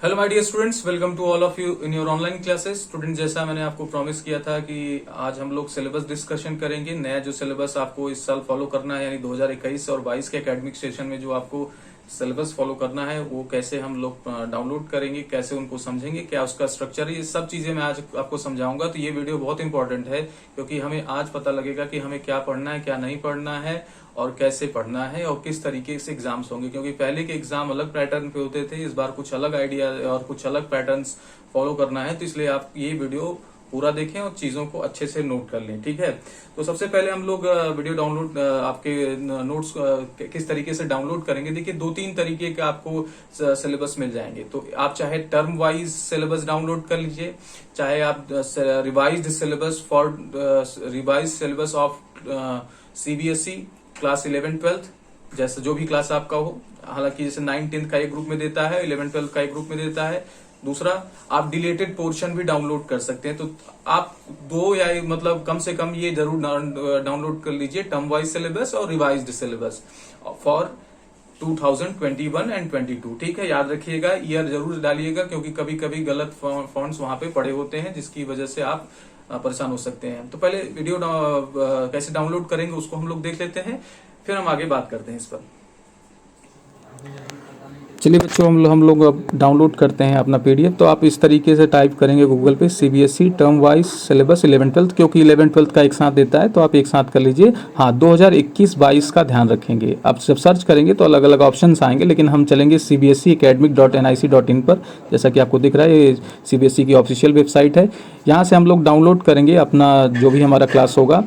Hello my dear students, welcome to all of you in your online classes. Student, जैसा मैंने आपको promise किया था कि आज हम लोग सिलेबस डिस्कशन करेंगे। नया जो सिलेबस आपको इस साल फॉलो करना है, यानी 2021 और 22 के एकेडमिक सेशन में जो आपको सिलेबस फॉलो करना है, वो कैसे हम लोग डाउनलोड करेंगे, कैसे उनको समझेंगे, क्या उसका स्ट्रक्चर है, ये सब चीजें मैं आज आपको समझाऊंगा। तो ये वीडियो बहुत इंपॉर्टेंट है क्योंकि हमें आज पता लगेगा कि हमें क्या पढ़ना है, क्या नहीं पढ़ना है और कैसे पढ़ना है और किस तरीके से एग्जाम्स होंगे। क्योंकि पहले के एग्जाम अलग पैटर्न पे होते थे, इस बार कुछ अलग आइडिया और कुछ अलग पैटर्न्स फॉलो करना है। तो इसलिए आप ये वीडियो पूरा देखें और चीजों को अच्छे से नोट कर लें, ठीक है। तो सबसे पहले हम लोग वीडियो डाउनलोड आपके नोट्स किस तरीके से डाउनलोड करेंगे। देखिए, 2-3 तरीके के आपको सिलेबस मिल जाएंगे। तो आप चाहे टर्म वाइज सिलेबस डाउनलोड कर लीजिए, चाहे आप revised syllabus of CBSE class 11-12, जैसे जो भी क्लास आपका हो। हालांकि जैसे 9-10 का एक ग्रुप में देता है, 11-12 का एक ग्रुप में देता है। दूसरा, आप डिलेटेड पोर्शन भी डाउनलोड कर सकते हैं। तो आप दो या मतलब कम से कम ये जरूर डाउनलोड कर लीजिए, टर्म वाइज सिलेबस और रिवाइज्ड सिलेबस फॉर 2021 एंड 22। ठीक है, याद रखिएगा, ईयर जरूर डालिएगा क्योंकि कभी कभी गलत फॉन्ट्स वहां पे पड़े होते हैं जिसकी वजह से आप परेशान हो सकते हैं। तो पहले वीडियो कैसे डाउनलोड करेंगे उसको हम लोग देख लेते हैं, फिर हम आगे बात करते हैं इस पर। चलिए बच्चों, हम लोग अब डाउनलोड करते हैं अपना पीडीएफ। तो आप इस तरीके से टाइप करेंगे गूगल पे सीबीएसई टर्म वाइज सिलेबस 11-12, क्योंकि 11-12 का एक साथ देता है तो आप एक साथ कर लीजिए। हाँ, 2021-22 का ध्यान रखेंगे। आप जब सर्च करेंगे तो अलग अलग ऑप्शंस आएंगे, लेकिन हम चलेंगे cbseacademic.nic.in पर। जैसा कि आपको दिख रहा है, ये सीबीएसई की ऑफिशियल वेबसाइट है। यहाँ से हम लोग डाउनलोड करेंगे अपना जो भी हमारा क्लास होगा।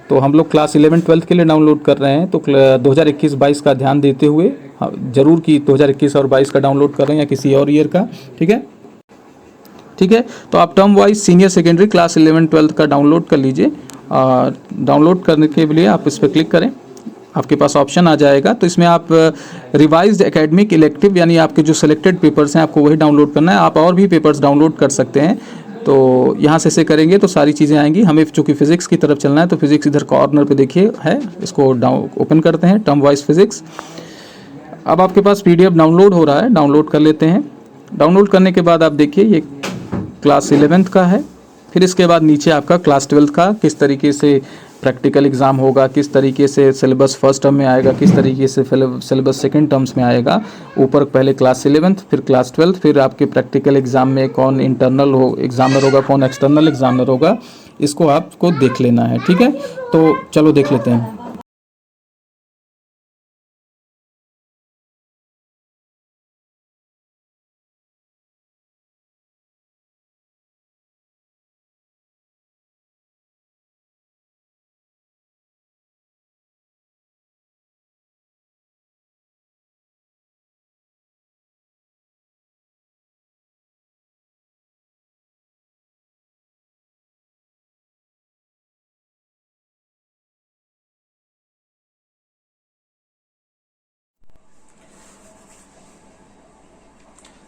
तो हम लोग क्लास 11-12 के लिए डाउनलोड कर रहे हैं, तो 2021-22 का ध्यान देते हुए जरूर कि 2021 और 22 का डाउनलोड कर रहे हैं या किसी और ईयर का। ठीक है, ठीक है। तो आप term wise senior secondary class 11-12 का डाउनलोड कर लीजिए। डाउनलोड करने के लिए आप इस पर क्लिक करें, आपके पास ऑप्शन आ जाएगा। तो इसमें आप रिवाइज्ड एकेडमिक इलेक्टिव, यानी आपके जो सिलेक्टेड पेपर्स हैं आपको वही डाउनलोड करना है। आप और भी पेपर्स डाउनलोड कर सकते हैं। तो यहाँ से करेंगे तो सारी चीज़ें आएंगी। हमें चूँकि फिजिक्स की तरफ चलना है तो फिजिक्स इधर कॉर्नर पे देखिए है, इसको ओपन करते हैं, टर्म वाइज फिजिक्स। अब आपके पास पीडीएफ डाउनलोड हो रहा है, डाउनलोड कर लेते हैं। डाउनलोड करने के बाद आप देखिए ये क्लास 11th का है। फिर इसके बाद नीचे आपका क्लास 12th का किस तरीके से प्रैक्टिकल एग्ज़ाम होगा, किस तरीके से सिलेबस फर्स्ट टर्म में आएगा, किस तरीके से सिलेबस सेकंड टर्म्स में आएगा। ऊपर पहले क्लास 11th, फिर क्लास 12th, फिर आपके प्रैक्टिकल एग्ज़ाम में कौन इंटरनल एग्जामिनर होगा, कौन एक्सटर्नल एग्जामिनर होगा, इसको आपको देख लेना है। ठीक है, तो चलो देख लेते हैं।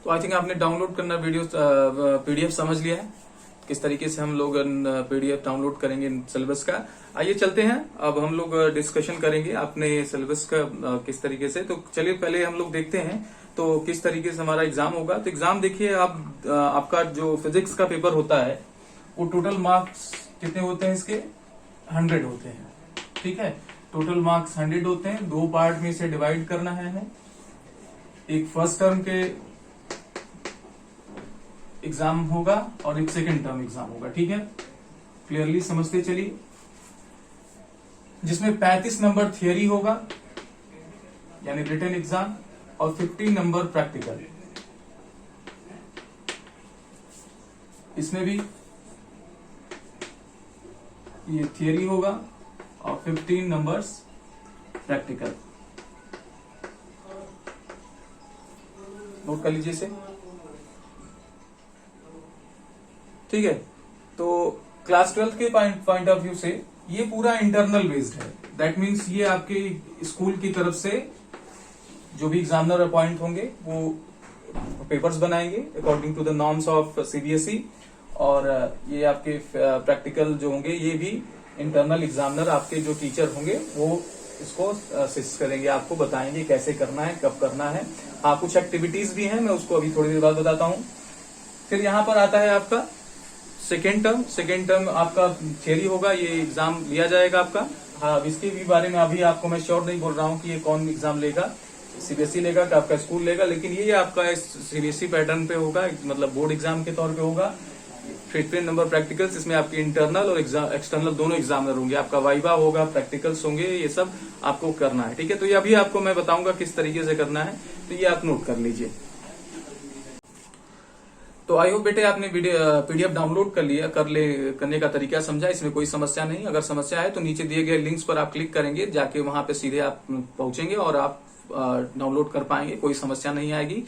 तो आई थिंक आपने डाउनलोड करना वीडियो पीडीएफ समझ लिया है, किस तरीके से हम लोग पीडीएफ डाउनलोड करेंगे सिलेबस का। आइए चलते हैं, अब हम लोग डिस्कशन करेंगे अपने सिलेबस का किस तरीके से। तो चलिए पहले हम लोग देखते हैं तो किस तरीके से हमारा एग्जाम होगा। तो एग्जाम देखिए, आप आपका जो फिजिक्स का पेपर होता है वो टोटल मार्क्स कितने होते हैं इसके, 100 होते हैं। ठीक है, टोटल मार्क्स 100 होते हैं। 2 पार्ट में इसे डिवाइड करना है हमें। एक फर्स्ट टर्म के एग्जाम होगा और एक सेकंड टर्म एग्जाम होगा। ठीक है, क्लियरली समझते चलिए। जिसमें 35 नंबर थियरी होगा यानी रिटन एग्जाम और 50 नंबर प्रैक्टिकल। इसमें भी ये थियरी होगा और 15 नंबर्स प्रैक्टिकल। नोट कर लीजिए इसे। ठीक है, तो क्लास 12 के पॉइंट ऑफ व्यू से ये पूरा इंटरनल बेस्ड है। दैट मीन्स ये आपके स्कूल की तरफ से जो भी एग्जामिनर अपॉइंट होंगे वो पेपर्स बनाएंगे according to the norms of CBSE. और ये आपके प्रैक्टिकल जो होंगे ये भी इंटरनल एग्जामिनर, आपके जो टीचर होंगे वो इसको असिस्ट करेंगे, आपको बताएंगे कैसे करना है, कब करना है। हाँ, कुछ एक्टिविटीज भी हैं, मैं उसको अभी थोड़ी देर बाद बताता हूँ। फिर यहाँ पर आता है आपका सेकेंड टर्म आपका थियरी होगा, ये एग्जाम लिया जाएगा आपका। हाँ, अब इसके भी बारे में अभी आपको मैं श्योर नहीं बोल रहा हूँ कि ये कौन एग्जाम लेगा, सीबीएसई लेगा कि आपका स्कूल लेगा, लेकिन ये आपका सीबीएसई पैटर्न पे होगा, मतलब बोर्ड एग्जाम के तौर पे होगा। 15 नंबर प्रैक्टिकल्स, इसमें आपके इंटरनल और एक्सटर्नल दोनों एग्जामिनर होंगे, आपका वाइवा होगा, प्रैक्टिकल्स होंगे, ये सब आपको करना है। ठीक है, तो ये अभी आपको मैं बताऊंगा किस तरीके से करना है, तो ये आप नोट कर लीजिए। तो आई होप बेटे आपने पीडीएफ डाउनलोड करने का तरीका समझा, इसमें कोई समस्या नहीं। अगर समस्या है तो नीचे दिए गए लिंक्स पर आप क्लिक करेंगे, जाके वहां पे सीधे आप पहुंचेंगे और आप डाउनलोड कर पाएंगे, कोई समस्या नहीं आएगी।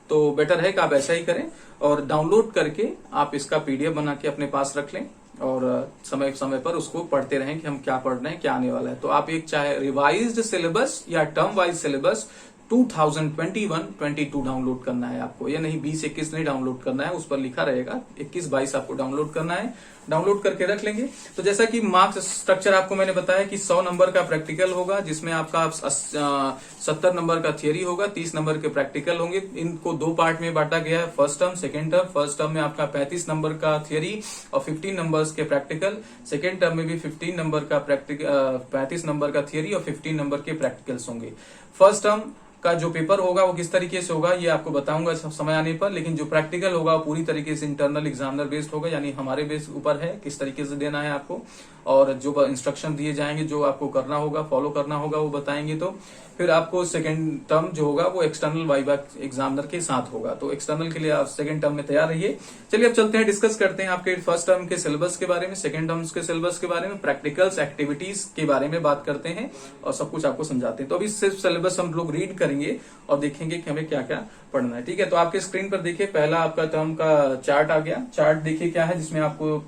तो बेटर है कि आप ऐसा ही करें और डाउनलोड करके आप इसका पीडीएफ बना के अपने पास रख लें और समय समय पर उसको पढ़ते रहें कि हम क्या पढ़ रहे हैं, क्या आने वाला है। तो आप एक चाहे रिवाइज्ड सिलेबस या टर्म वाइज सिलेबस 2021-22 डाउनलोड करना है आपको, ये नहीं 20-21 नहीं डाउनलोड करना है, उस पर लिखा रहेगा 21-22 आपको डाउनलोड करना है। डाउनलोड करके रख लेंगे। तो जैसा कि मार्क्स स्ट्रक्चर आपको मैंने बताया कि 100 नंबर का प्रैक्टिकल होगा, जिसमें आपका 70 नंबर का थियरी होगा, 30 नंबर के प्रैक्टिकल होंगे। इनको दो पार्ट में बांटा गया है, first term second term. First term में आपका 35 नंबर का थियरी और 15 नंबर्स के प्रैक्टिकल। सेकेंड टर्म में भी 15 नंबर का 35 नंबर का थियरी और 15 नंबर के प्रैक्टिकल्स होंगे। फर्स्ट टर्म का जो पेपर होगा वो किस तरीके से होगा ये आपको बताऊंगा समय आने पर, लेकिन जो प्रैक्टिकल होगा वो पूरी तरीके से इंटरनल एग्जामिनर बेस्ड होगा, यानी हमारे बेस ऊपर है किस तरीके से देना है आपको, और जो इंस्ट्रक्शन दिए जाएंगे, जो आपको करना होगा, फॉलो करना होगा, वो बताएंगे। तो फिर आपको सेकंड टर्म जो होगा वो एक्सटर्नल वाइवा एग्जामिनर के साथ होगा, तो एक्सटर्नल के लिए आप सेकंड टर्म में तैयार रहिए। चलिए अब चलते हैं, डिस्कस करते हैं आपके फर्स्ट टर्म के सिलेबस के बारे में, सेकंड टर्म के सिलेबस के बारे में, प्रैक्टिकल्स एक्टिविटीज के बारे में बात करते हैं और सब कुछ आपको समझाते हैं। तो अभी सिर्फ सिलेबस हम लोग रीड करेंगे और देखेंगे कि हमें क्या क्या पढ़ना है। ठीक है, तो आपके स्क्रीन पर देखिए पहला आपका टर्म का चार्ट आ गया। चार्ट देखिए क्या है, जिसमें आपको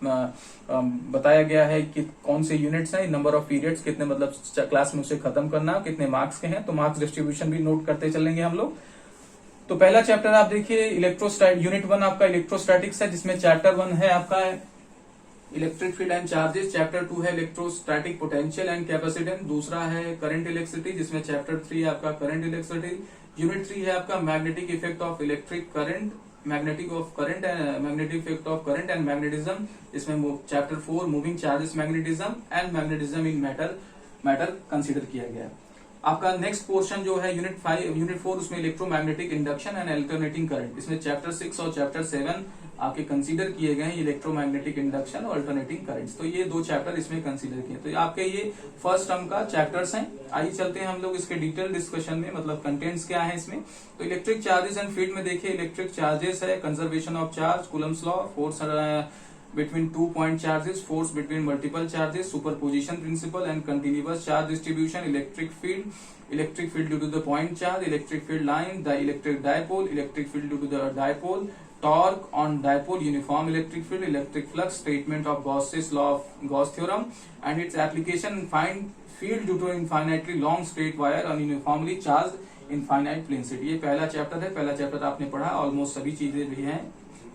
बताया गया है कि कौन से यूनिट्स हैं, नंबर ऑफ पीरियड्स कितने, मतलब क्लास में उसे खत्म करना, कितने मार्क्स के हैं, तो मार्क्स डिस्ट्रीब्यूशन भी नोट करते चलेंगे हम लोग। तो पहला चैप्टर आप देखिए इलेक्ट्रोस्टैटिक, यूनिट 1 आपका इलेक्ट्रोस्टैटिक्स है, जिसमें चैप्टर 1 है आपका electric field and charges, chapter 2 है इलेक्ट्रोस्टैटिक पोटेंशियल एंड कैपेसिटेंस, दूसरा है करंट इलेक्ट्रिसिटी, जिसमें चैप्टर 3 आपका करंट इलेक्ट्रिसिटी, यूनिट 3 है आपका magnetic effect of electric current, magnetic effect of current and magnetism, इसमें chapter 4 moving charges magnetism and magnetism in matter consider किया गया। आपका नेक्स्ट पोर्शन जो है यूनिट 4, उसमें electromagnetic induction and alternating current, इसमें चैप्टर 6 और चैप्टर 7 आपके कंसीडर किए गए हैं, इलेक्ट्रोमैग्नेटिक इंडक्शन और अल्टरनेटिंग करंट्स। तो ये दो चैप्टर इसमें कंसीडर किए, तो आपके ये फर्स्ट टर्म का चैप्टर्स हैं। आइए चलते हैं हम लोग इसके डिटेल डिस्कशन में, मतलब कंटेंट्स क्या है इसमें। तो इलेक्ट्रिक चार्जेस एंड फील्ड में देखिए इलेक्ट्रिक चार्जेस है, conservation of charge, Coulomb's law, force between 2 point charges, force between multiple charges, superposition principle and continuous charge distribution, electric field due to the point charge, electric field line, the electric dipole, electric field due to the dipole, torque on dipole, uniform electric field, electric flux, statement of Gauss's law of Gauss theorem and its application, find field due to infinitely long straight wire on uniformly charged infinite plane sheet। ये पहला chapter है, पहला chapter आपने पढ़ा, almost सभी चीजें भी हैं,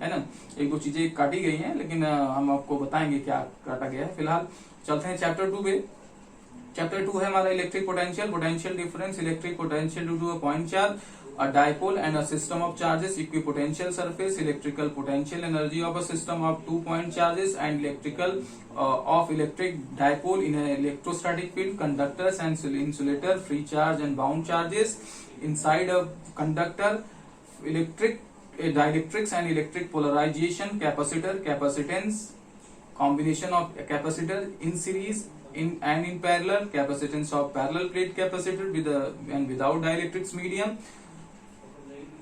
है ना, एक दो चीजें काटी गई हैं, लेकिन हम आपको बताएंगे क्या काटा गया है। फिलहाल चलते हैं चैप्टर 2 पे। चैप्टर 2 है हमारा electric potential difference, electric potential due to a point charge, a dipole and a system of charges, equipotential surface, electrical potential energy of a system of 2 point charges and electrical of electric dipole in an electrostatic field, conductors and insulator, free charge and bound charges inside a conductor, dielectrics and electric polarization, capacitor, capacitance, combination of capacitor in series and in parallel, capacitance of parallel plate capacitor with and without dielectrics medium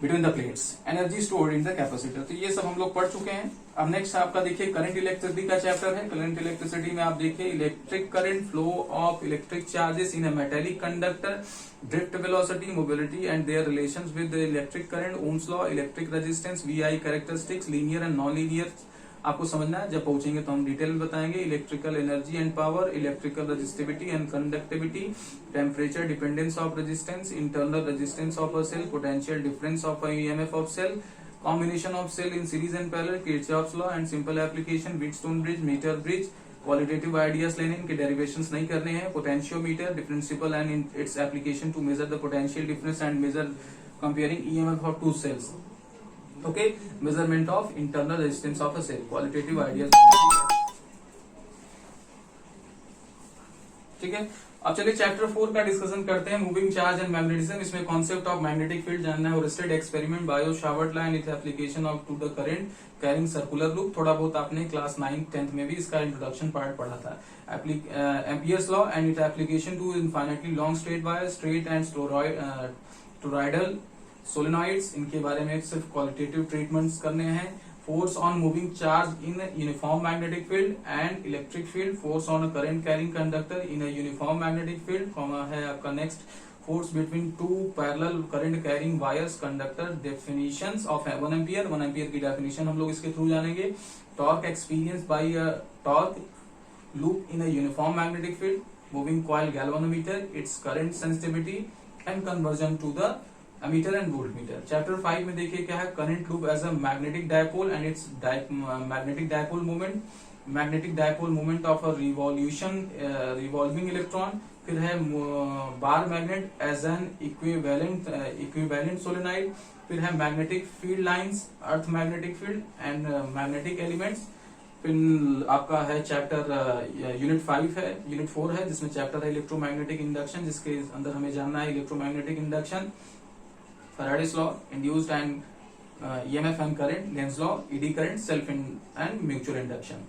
between the plates, energy stored in the capacitor। तो ये सब हम लोग पढ़ चुके हैं। अब next आपका देखिए करंट इलेक्ट्रिसिटी का चैप्टर है। करंट इलेक्ट्रिसिटी में आप देखिए electric current, flow of electric charges in a metallic conductor, drift velocity, mobility and their relations with electric current, Ohm's law, electric resistance, VI characteristics, linear and non linear आपको समझना है, जब पहुंचेंगे तो हम डिटेल में बताएंगे। Electrical energy and power, electrical resistivity and conductivity, temperature dependence of resistance, internal resistance of a cell, potential difference of EMF of cell, combination of cell in series and parallel, Kirchhoff's law and simple application, Wheatstone bridge, meter bridge, qualitative ideas लेने, इनके derivations नहीं करने हैं। Potentiometer differential and its application to measure the potential difference and measure comparing EMF of two cells. Okay, measurement of internal resistance of a cell, qualitative ideas. ठीक है, अब चलिए chapter 4 का डिस्कशन करते हैं, मूविंग चार्ज एंड मैग्नेटिज्म। इसमें concept of magnetic field जानना है, Oersted experiment, Biot Savart law and its application of to the current carrying circular loop. थोड़ा बहुत आपने क्लास 9th 10th में भी इसका इंट्रोडक्शन पार्ट पढ़ा था। Ampere's law and its application to infinitely long straight wire, straight and toroidal solenoids, इनके बारे में सिर्फ क्वालिटेटिव ट्रीटमेंट्स करने हैं। Force on moving charge in uniform magnetic field and electric field, force on a current carrying conductor in a uniform magnetic field, है आपका next force between two parallel current carrying wires conductor, definitions of 1 ampere, 1 ampere की definition हम लोग इसके through जानेंगे। Torque experience by torque loop in a uniform magnetic field, moving coil galvanometer, its current sensitivity and conversion to the ammeter and voltmeter. Chapter 5 में देखिए क्या है, current loop as a magnetic dipole and its magnetic dipole movement, magnetic dipole movement of a revolving electron. फिर है bar magnet as an equivalent solenoid. फिर है magnetic field lines, earth magnetic field and magnetic elements. फिर आपका है chapter unit 5 है, unit 4 है, जिसमें चैप्टर है इलेक्ट्रोमैग्नेटिक इंडक्शन, जिसके अंदर हमें जानना है electromagnetic induction, Faraday's law, induced and EMF and current, Lenz law, ED current, self and mutual induction।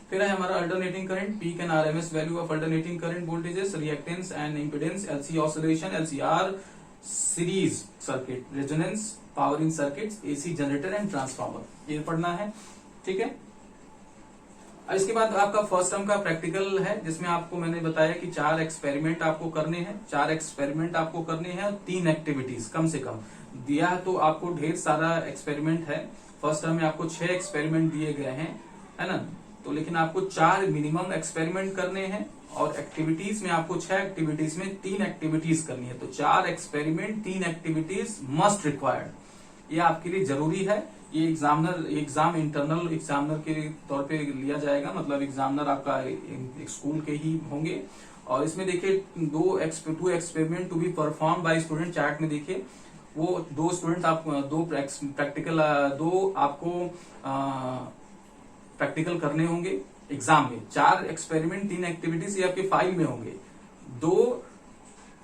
फिर है हमारा alternating current, peak and RMS value of alternating current voltages, reactance and impedance, LC oscillation, LCR, series circuit, resonance, power in circuits, AC generator and transformer, ये पढ़ना है। ठीक है, इसके बाद आपका फर्स्ट टर्म का प्रैक्टिकल है, जिसमें आपको मैंने बताया कि 4 एक्सपेरिमेंट आपको करने हैं, 4 एक्सपेरिमेंट आपको करने हैं और 3 एक्टिविटीज कम से कम दिया है। तो आपको ढेर सारा एक्सपेरिमेंट है, फर्स्ट टर्म में आपको 6 एक्सपेरिमेंट दिए गए हैं, है ना। तो लेकिन आपको 4 मिनिमम एक्सपेरिमेंट करने हैं और एक्टिविटीज में आपको 6 एक्टिविटीज में 3 एक्टिविटीज करनी है। तो 4 एक्सपेरिमेंट 3 एक्टिविटीज मस्ट रिक्वायर्ड, ये आपके लिए जरूरी है। ये एग्जाम इंटरनल एग्जामिनर के तौर पे लिया जाएगा, मतलब एग्जामिनर आपका एक स्कूल के ही होंगे। और इसमें देखिए 2 experiment to be perform by student, chart में देखिए वो 2 स्टूडेंट आप 2 प्रैक्टिकल 2 आपको प्रैक्टिकल करने होंगे एग्जाम में। 4 एक्सपेरिमेंट 3 एक्टिविटीज ये आपके फाइल में होंगे। 2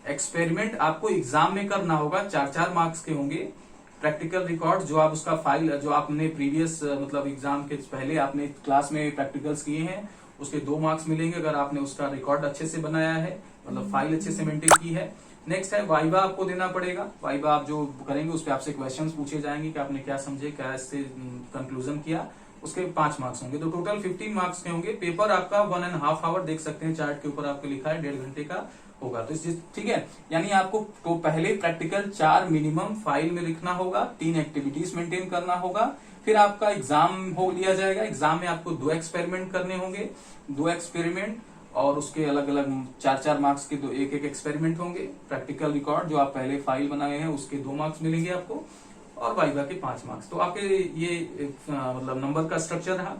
एक्सपेरिमेंट आपको एग्जाम में करना होगा, 4-4 मार्क्स के होंगे। प्रैक्टिकल रिकॉर्ड जो आप उसका फाइल जो आपने प्रीवियस मतलब एग्जाम के पहले आपने क्लास में प्रैक्टिकल्स किए हैं, उसके 2 मार्क्स मिलेंगे अगर आपने उसका रिकॉर्ड अच्छे से बनाया है, मतलब फाइल अच्छे से मेंटेन की है। नेक्स्ट है वाइवा, आपको देना पड़ेगा। वाइवा आप जो करेंगे उस पर आपसे क्वेश्चंस पूछे जाएंगे कि आपने क्या समझे, क्या इससे कंक्लूजन किया, उसके 5 मार्क्स होंगे। तो टोटल 15 मार्क्स के होंगे। पेपर आपका 1.5 आवर, देख सकते हैं चार्ट के ऊपर आपको लिखा है 1.5 घंटे का होगा। तो ठीक है, यानी आपको तो पहले प्रैक्टिकल 4 मिनिमम फाइल में लिखना होगा, 3 एक्टिविटीज मेंटेन करना होगा। फिर आपका एग्जाम हो लिया जाएगा, एग्जाम में आपको 2 एक्सपेरिमेंट करने होंगे, 2 एक्सपेरिमेंट और उसके अलग अलग 4-4 मार्क्स के 1-1 एक्सपेरिमेंट होंगे। प्रैक्टिकल रिकॉर्ड जो आप पहले फाइल बनाए हैं उसके 2 मार्क्स मिलेंगे आपको, और वाइवा के 5 मार्क्स। तो आपके ये मतलब नंबर का स्ट्रक्चर रहा।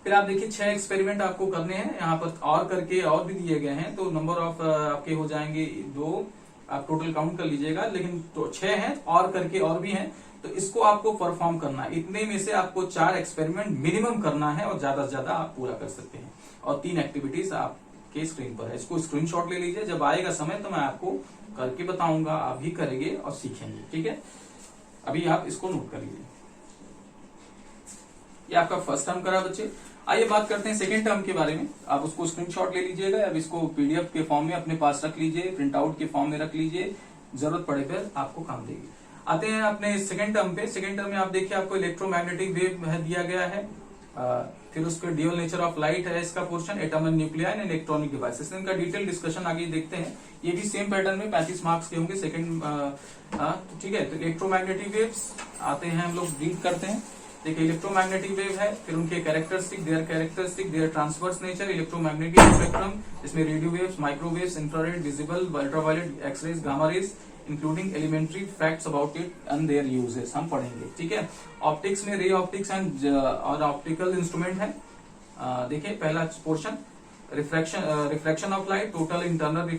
फिर आप देखिए 6 एक्सपेरिमेंट आपको करने हैं, यहाँ पर और करके और भी दिए गए हैं, तो नंबर ऑफ आपके हो जाएंगे 2, आप टोटल काउंट कर लीजिएगा, लेकिन तो 6 हैं और करके और भी हैं, तो इसको आपको परफॉर्म करना है। इतने में से आपको 4 एक्सपेरिमेंट मिनिमम करना है और ज्यादा से ज्यादा आप पूरा कर सकते हैं। और 3 एक्टिविटीज आपके स्क्रीन पर है, इसको स्क्रीनशॉट ले लीजिए, जब आएगा समय तो मैं आपको करके बताऊंगा, आप भी करेंगे और सीखेंगे। ठीक है, अभी आप इसको नोट कर लीजिए। ये आपका फर्स्ट टर्म करा बच्चे। आइए बात करते हैं सेकेंड टर्म के बारे में। आप उसको स्क्रीनशॉट ले लीजिएगा, अब इसको पीडीएफ के फॉर्म में अपने पास रख लीजिए, प्रिंट आउट के फॉर्म में रख लीजिए, जरूरत पड़े पर आपको काम देगी। आते हैं अपने सेकेंड टर्म पे। सेकेंड टर्म में आप देखिए आपको इलेक्ट्रोमैग्नेटिक वेव दिया गया है, फिर उसके ड्यूअल नेचर ऑफ लाइट है इसका portion, atom and nuclei and electronic devices, इनका डिटेल डिस्कशन आगे देखते हैं। ये भी सेम पैटर्न में 35 मार्क्स के होंगे सेकंड। ठीक है, तो इलेक्ट्रोमैग्नेटिक वेव्स आते हैं, हम लोग रीड करते हैं। देखिए इलेक्ट्रोमैग्नेटिक वेव है, फिर उनके characteristic, their transverse nature, electromagnetic spectrum, इसमें radio waves, microwaves, infrared, visible, ultraviolet, X rays, gamma rays, including elementary facts about it and their uses हम पढ़ेंगे। ठीक है, ऑप्टिक्स में रे ऑप्टिक्स एंड और ऑप्टिकल इंस्ट्रूमेंट है, देखिए पहला portion refraction of light, total internal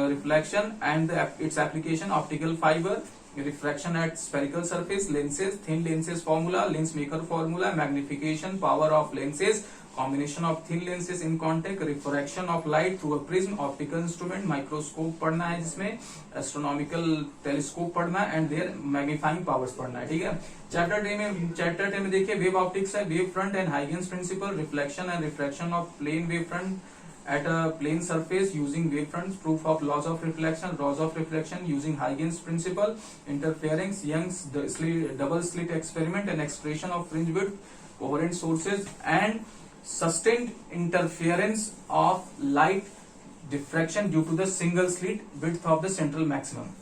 reflection and its application, optical fibre, refraction at spherical surface, lenses, thin lenses formula, lens maker formula, magnification power of lenses, combination of thin lenses in contact, refraction of light through a prism, optical instrument, microscope पढ़ना है जिसमें astronomical telescope पढ़ना है and there magnifying powers पढ़ना है। ठीक है, chapter ten में देखिए वेव ऑप्टिक्स है, wave front and Huygens principle, reflection and refraction of plane wave front at a plane surface using wavefronts, proof of laws of reflection using Huygens principle, interference, Young's double slit experiment and expression of fringe width, coherent sources and sustained interference of light diffraction due to the single slit width of the central maximum।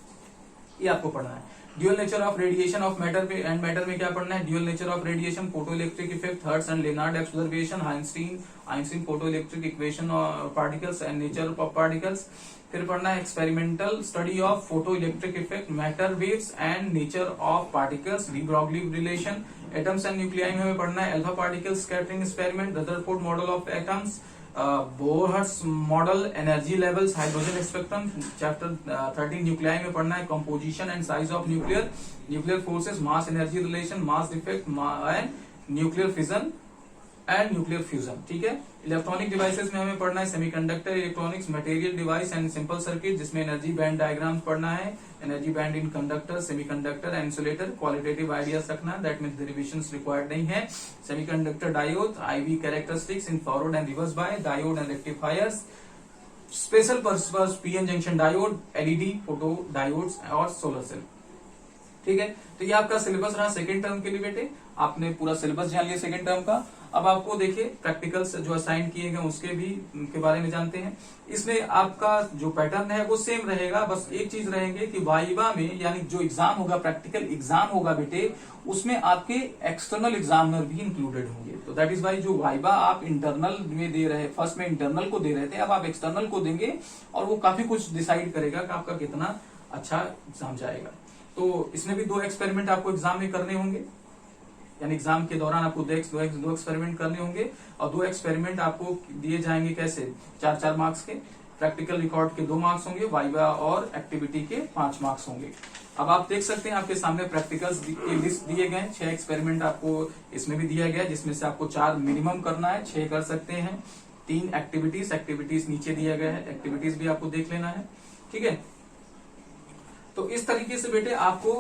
ये आपको पढ़ना है। Dual nature of radiation of matter and matter में क्या पढ़ना है, dual nature of radiation, photo electric effect, hertz and Lennard observation, Einstein photo electric equation of particles and nature of particles. फिर पढ़ना है experimental study of photo electric effect, matter waves and nature of particles, de Broglie relation, atoms and nuclei में हमें पढ़ना है alpha particle scattering experiment, Rutherford model of atoms, बोरहर्ट्ज model, energy levels, hydrogen spectrum. Chapter 13 nuclei में पढ़ना है composition and size of nuclear forces, mass energy relation, mass effect and nuclear fission and nuclear fusion. ठीक है, electronic devices में हमें पढ़ना है semiconductor, electronics, material device and simple circuit, जिसमें एनर्जी बैंड डायग्राम पढ़ना है, energy band in conductor, semiconductor and insulator, qualitative ideas रखना है, दैट मीन्स डेरिवेशंस रिक्वायर्ड नहीं है। Semiconductor diode, ivy characteristics in forward and reverse bias, diode and rectifiers, special purpose PN junction diode, LED, photo diodes और solar cell. ठीक है, तो ये आपका सिलेबस रहा सेकेंड टर्म के लिए बेटे। आपने पूरा सिलेबस जान लिया सेकेंड टर्म का। अब आपको देखिए प्रैक्टिकल्स जो असाइन किए गए उसके भी के बारे में जानते हैं। इसमें आपका जो पैटर्न है वो सेम रहेगा, बस एक चीज रहेगी कि वाइवा में यानी जो एग्जाम होगा, प्रैक्टिकल एग्जाम होगा बेटे, उसमें आपके एक्सटर्नल एग्जामिनर भी इंक्लूडेड होंगे। तो दैट इज वाई जो वाइवा आप इंटरनल में दे रहे, फर्स्ट में इंटरनल को दे रहे थे, अब आप एक्सटर्नल को देंगे और वो काफी कुछ डिसाइड करेगा कि आपका कितना अच्छा एग्जाम जाएगा। तो इसमें भी 2 एक्सपेरिमेंट आपको एग्जाम में करने होंगे, यानी एग्जाम के दौरान आपको 2 एक्सपेरिमेंट करने होंगे और 2 एक्सपेरिमेंट आपको दिए जाएंगे कैसे, 4-4 मार्क्स के। प्रैक्टिकल रिकॉर्ड के 2 मार्क्स होंगे, वाइवा और एक्टिविटी के 5 मार्क्स होंगे। अब आप देख सकते हैं आपके सामने प्रैक्टिकल्स की लिस्ट दिए गए, 6 एक्सपेरिमेंट आपको इसमें भी दिया गया, जिसमें से आपको 4 मिनिमम करना है, 6 कर सकते हैं। 3 एक्टिविटीज नीचे दिया गया है, एक्टिविटीज भी आपको देख लेना है। ठीक है, तो इस तरीके से बेटे आपको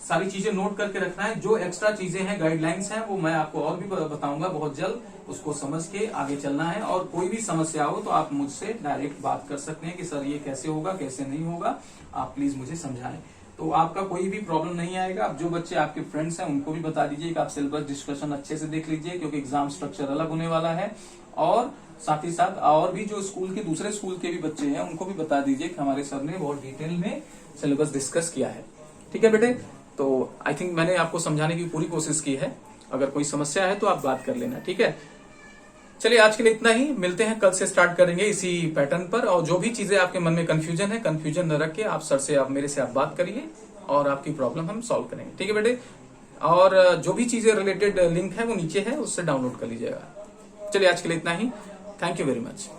सारी चीजें नोट करके रखना है। जो एक्स्ट्रा चीजें हैं, गाइडलाइंस हैं, वो मैं आपको और भी बताऊंगा बहुत जल्द, उसको समझ के आगे चलना है। और कोई भी समस्या हो तो आप मुझसे डायरेक्ट बात कर सकते हैं कि सर ये कैसे होगा, कैसे नहीं होगा, आप प्लीज मुझे समझाएं। तो आपका कोई भी प्रॉब्लम नहीं आएगा। अब जो बच्चे आपके फ्रेंड्स हैं उनको भी बता दीजिए कि आप सिलेबस डिस्कशन अच्छे से देख लीजिए, क्योंकि एग्जाम स्ट्रक्चर अलग होने वाला है। और साथ ही साथ और भी जो स्कूल के दूसरे स्कूल के भी बच्चे हैं उनको भी बता दीजिए कि हमारे सर ने बहुत डिटेल में सिलेबस डिस्कस किया है। ठीक है बेटे, तो आई थिंक मैंने आपको समझाने की पूरी कोशिश की है। अगर कोई समस्या है तो आप बात कर लेना। ठीक है, चलिए आज के लिए इतना ही, मिलते हैं कल से स्टार्ट करेंगे इसी पैटर्न पर। और जो भी चीजें आपके मन में कंफ्यूजन है, कंफ्यूजन न रख के आप सर से, आप मेरे से आप बात करिए और आपकी प्रॉब्लम हम सॉल्व करेंगे। ठीक है बेटे, और जो भी चीजें रिलेटेड लिंक है वो नीचे है, उससे डाउनलोड कर लीजिएगा। चलिए आज के लिए इतना ही, थैंक यू वेरी मच।